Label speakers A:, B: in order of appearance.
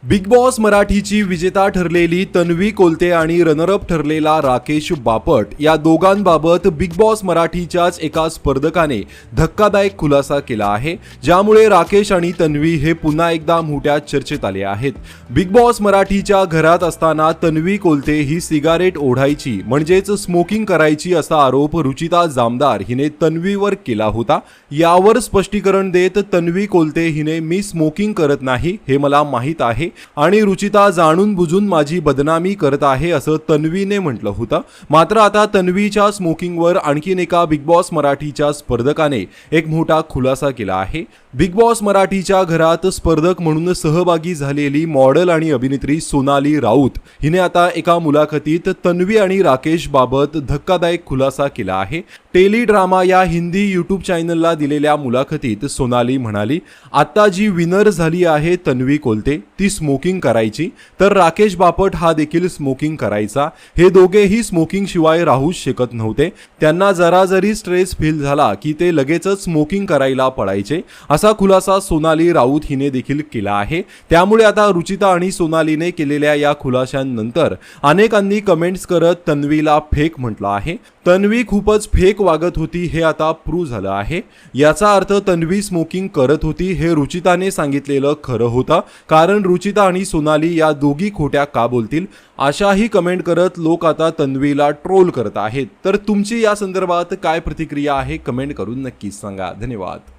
A: Big boss मराठीची विजेता ठरलेली तन्वी कोलते आणि रनरअप ठरलेला राकेश बापट या दोघांबाबत बिग बॉस मराठीच्याच एका स्पर्धकाने धक्कादायक खुलासा केला आहे, ज्यामुळे राकेश आणि तन्वी हे पुन्हा एकदा मोठ्या चर्चेत आले आहेत। बिग बॉस मराठीच्या घरात असताना तन्वी कोलते ही सिगारेट ओढायची म्हणजेच स्मोकिंग करायची असा आरोप रुचिता जामदार हिने तन्वीवर केला होता। यावर स्पष्टीकरण देत तन्वी कोलते हिने मी स्मोकिंग करत नाही हे मला माहीत आहे आणि रुचिता जाणून बुजून माझी बदनामी करत आहे असं तन्वीने म्हटलं होतं। मात्र आता तन्वीच्या स्मोकिंगवर आणखीन एका बिग बॉस मराठीच्या स्पर्धकाने एक मोठा खुलासा केला आहे। बिग बॉस मराठीच्या घरात स्पर्धक म्हणून सहभागी झालेली मॉडेल आणि अभिनेत्री सोनाली राऊत हिने आता एका मुलाखतीत तन्वी आणि राकेश बाबत धक्कादायक खुलासा केला आहे। टेली ड्रामा या हिंदी यूट्यूब चॅनलला दिलेल्या मुलाखतीत सोनाली म्हणाली, आता जी विनर झाली आहे तन्वी कोलते ती स्मोकिंग करायची, तर राकेश बापट हा देखील स्मोकिंग करायचा। हे दोघेही स्मोकिंग शिवाय राहूच शकत नव्हते। त्यांना जरा जरी स्ट्रेस फील झाला की ते लगेचच स्मोकिंग करायला पळायचे, असा खुलासा सोनाली राऊत हिने देखील केला आहे। त्यामुळे आता रुचिता आणि सोनालीने केलेल्या या खुलाशांनंतर अनेकांनी कमेंट्स करत तन्वीला फेक म्हटलं आहे। तन्वी खूपच फेक वागत होती हे आता प्रूव्ह झालं आहे। याचा अर्थ तन्वी स्मोकिंग करत होती हे रुचिताने सांगितलेलं खरं होतं, कारण रुचिता आणि सोनाली या दोघी खोट्या का बोलतील अशाही कमेंट करत लोक आता तन्वीला ट्रोल करत आहेत। तर तुमची या संदर्भात काय प्रतिक्रिया आहे कमेंट करून नक्कीच सांगा। धन्यवाद।